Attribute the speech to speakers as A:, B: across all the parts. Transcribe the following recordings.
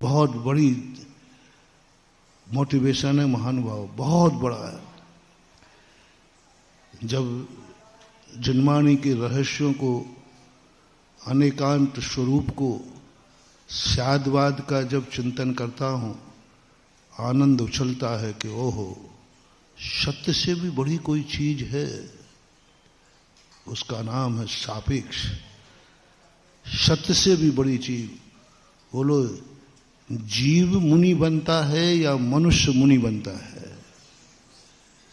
A: बहुत बड़ी मोटिवेशन है महानुभाव, बहुत बड़ा है। जब जन्मानी के रहस्यों को, अनेकांत स्वरूप को, शादवाद का जब चिंतन करता हूं, आनंद उछलता है कि ओहो, सत्य से भी बड़ी कोई चीज है, उसका नाम है सापेक्ष। सत्य से भी बड़ी चीज, बोलो जीव मुनि बनता है या मनुष्य मुनि बनता है?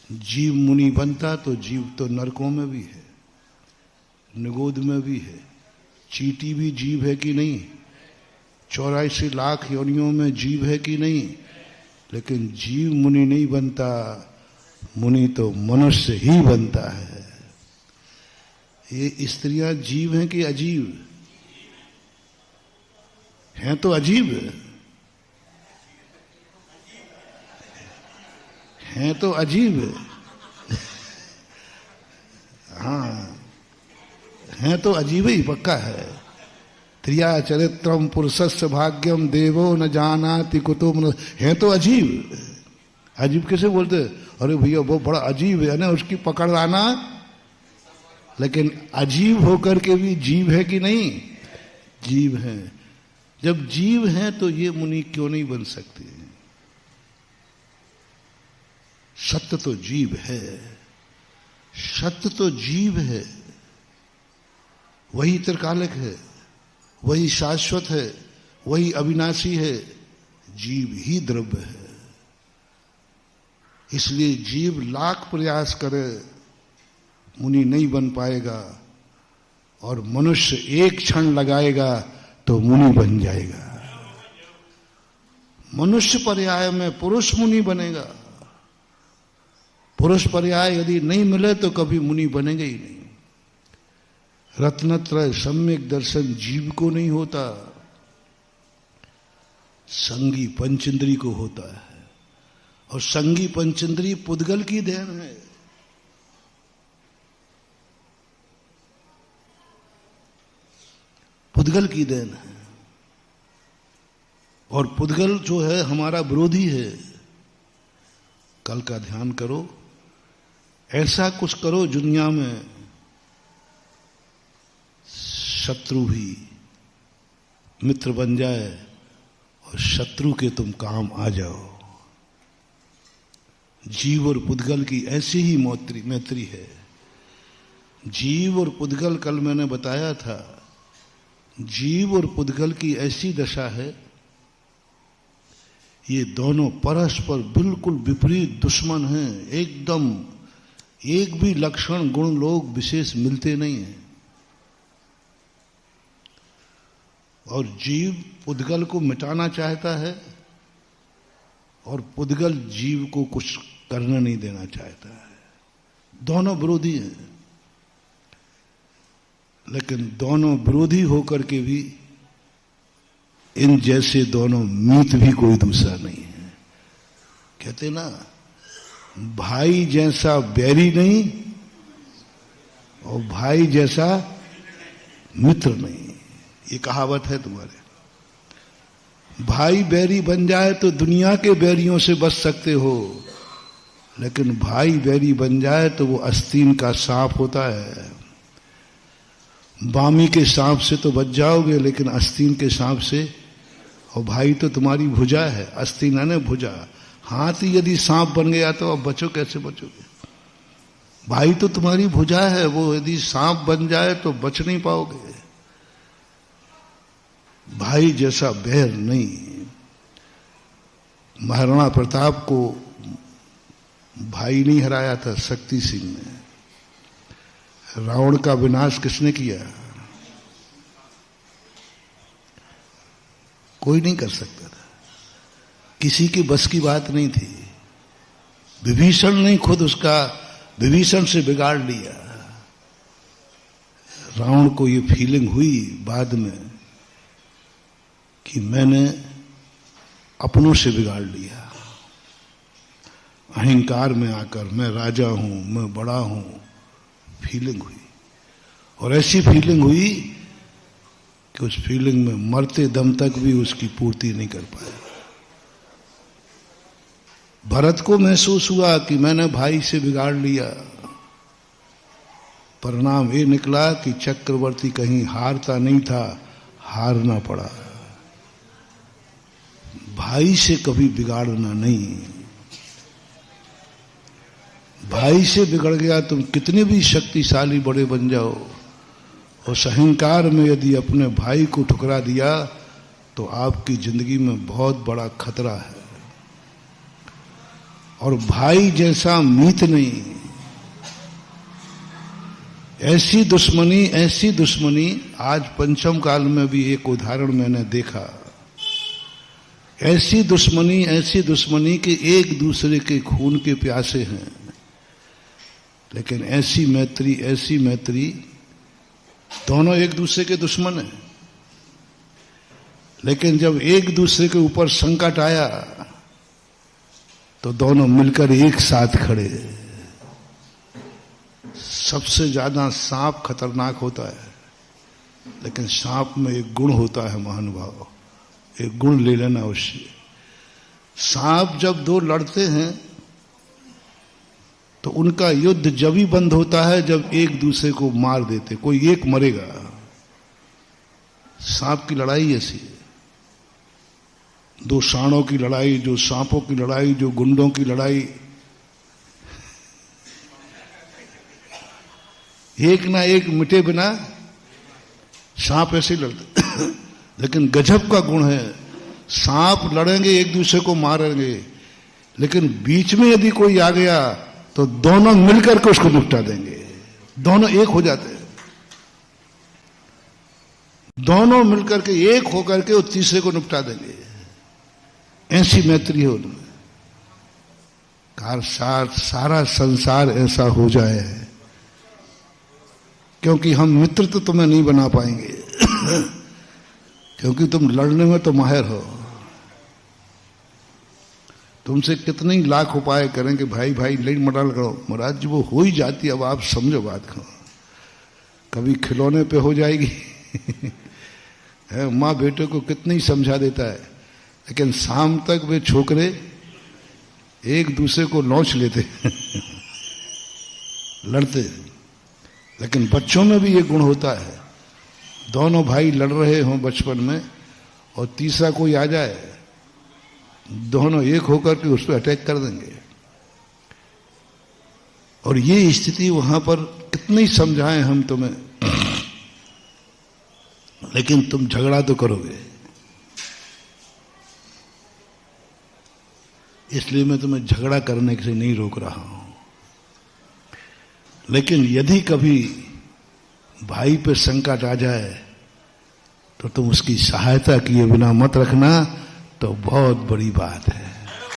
A: जीव मुनि बनता तो जीव तो नरकों में भी है, निगोद में भी है। चींटी भी जीव है कि नहीं? 84 लाख योनियों में जीव है कि नहीं? लेकिन जीव मुनि नहीं बनता, मुनि तो मनुष्य ही बनता है। ये स्त्रियां जीव हैं कि अजीब हैं? तो अजीब हैं, तो अजीब हाँ, हैं तो अजीब ही पक्का है। त्रिया चरित्रम पुरुषस्य भाग्यम देवो न जानाति कुतो मन, हैं तो अजीब। अजीब कैसे बोलते? अरे भैया वो बड़ा अजीब है ना, उसकी पकड़ लाना। लेकिन अजीब होकर के भी जीव है कि नहीं? जीव है। जब जीव हैं तो ये मुनि क्यों नहीं बन सकते? सत्य तो जीव है, सत्य तो जीव है, वही त्रिकालिक है, वही शाश्वत है, वही अविनाशी है। जीव ही द्रव्य है। इसलिए जीव लाख प्रयास करे, मुनि नहीं बन पाएगा, और मनुष्य एक क्षण लगाएगा तो मुनि बन जाएगा। मनुष्य पर्याय में पुरुष मुनि बनेगा। पुरुष पर्याय यदि नहीं मिले तो कभी मुनि बनेगा ही नहीं। रत्नत्रय सम्यक दर्शन जीव को नहीं होता, संगी पंचेंद्री को होता है। और संगी पंचेंद्री पुद्गल की देन है। पुद्गल की देन है। और पुद्गल जो है हमारा विरोधी है। कल का ध्यान करो, ऐसा कुछ करो दुनिया में शत्रु भी मित्र बन जाए और शत्रु के तुम काम आ जाओ। जीव और पुद्गल की ऐसी ही मैत्री है। जीव और पुद्गल, कल मैंने बताया था, जीव और पुद्गल की ऐसी दशा है, ये दोनों परस्पर बिल्कुल विपरीत दुश्मन हैं। एकदम एक भी लक्षण गुण लोग विशेष मिलते नहीं हैं। और जीव पुद्गल को मिटाना चाहता है और पुद्गल जीव को कुछ करने नहीं देना चाहता है। दोनों विरोधी हैं, लेकिन दोनों विरोधी होकर के भी इन जैसे दोनों मीत भी कोई दूसरा नहीं है। कहते ना, भाई जैसा बैरी नहीं और भाई जैसा मित्र नहीं। ये कहावत है तुम्हारे। भाई बैरी बन जाए तो दुनिया के बैरियों से बच सकते हो, लेकिन भाई बैरी बन जाए तो वो आस्तीन का सांप होता है। बामी के सांप से तो बच जाओगे, लेकिन आस्तीन के सांप से, और भाई तो तुम्हारी भुजा है, आस्तीन है ना भुजा। हाथी यदि सांप बन गया तो अब बचो कैसे बचोगे? भाई तो तुम्हारी भुजा है, वो यदि सांप बन जाए तो बच नहीं पाओगे। भाई जैसा बैर नहीं। महाराणा प्रताप को भाई नहीं हराया था शक्ति सिंह ने। रावण का विनाश किसने किया? कोई नहीं कर सकता था, किसी की बस की बात नहीं थी। विभीषण ने खुद उसका, विभीषण से बिगाड़ लिया। रावण को ये फीलिंग हुई बाद में कि मैंने अपनों से बिगाड़ लिया। अहंकार में आकर मैं राजा हूं, मैं बड़ा हूं, फीलिंग हुई। और ऐसी फीलिंग हुई कि उस फीलिंग में मरते दम तक भी उसकी पूर्ति नहीं कर पाया। भरत को महसूस हुआ कि मैंने भाई से बिगाड़ लिया। परिणाम ये निकला कि चक्रवर्ती कहीं हारता नहीं था, हारना पड़ा। भाई से कभी बिगाड़ना नहीं। भाई से बिगड़ गया, तुम कितने भी शक्तिशाली बड़े बन जाओ, उस अहंकार में यदि अपने भाई को ठुकरा दिया तो आपकी जिंदगी में बहुत बड़ा खतरा है। और भाई जैसा मीत नहीं। ऐसी दुश्मनी आज पंचम काल में भी एक उदाहरण मैंने देखा। ऐसी दुश्मनी कि एक दूसरे के खून के प्यासे हैं, लेकिन ऐसी मैत्री दोनों एक दूसरे के दुश्मन हैं, लेकिन जब एक दूसरे के ऊपर संकट आया तो दोनों मिलकर एक साथ खड़े। सबसे ज्यादा सांप खतरनाक होता है, लेकिन सांप में एक गुण होता है महानुभाव, एक गुण ले लेना उससे। सांप जब दो लड़ते हैं तो उनका युद्ध जब ही बंद होता है जब एक दूसरे को मार देते, कोई एक मरेगा। सांप की लड़ाई ऐसी है, दो सांडों की लड़ाई, जो सांपों की लड़ाई, जो गुंडों की लड़ाई, एक ना एक मिटे बिना सांप ऐसे लड़ते। लेकिन गजब का गुण है, सांप लड़ेंगे एक दूसरे को मारेंगे, लेकिन बीच में यदि कोई आ गया तो दोनों मिलकर के उसको निपटा देंगे। दोनों एक हो जाते हैं, दोनों मिलकर के एक होकर के उस तीसरे को निपटा देंगे। ऐसी मैत्री है उनमें। सारा संसार ऐसा हो जाए, क्योंकि हम मित्र तो तुम्हें नहीं बना पाएंगे क्योंकि तुम लड़ने में तो माहिर हो। तुमसे कितने ही लाख उपाय करें कि भाई लड़ मडाल करो, महाराज जी वो हो ही जाती। अब आप समझो बात को, कभी खिलौने पे हो जाएगी माँ बेटे को कितने ही समझा देता है, लेकिन शाम तक वे छोकरे एक दूसरे को नोच लेते लड़ते। लेकिन बच्चों में भी ये गुण होता है, दोनों भाई लड़ रहे हों बचपन में और तीसरा कोई आ जाए, दोनों एक होकर के उस पर अटैक कर देंगे। और ये स्थिति वहां पर कितने ही समझाएं हम तुम्हें, लेकिन तुम झगड़ा तो करोगे। इसलिए मैं तुम्हें झगड़ा करने से नहीं रोक रहा हूं, लेकिन यदि कभी भाई पे संकट आ जाए तो तुम उसकी सहायता किए बिना मत रखना, तो बहुत बड़ी बात है।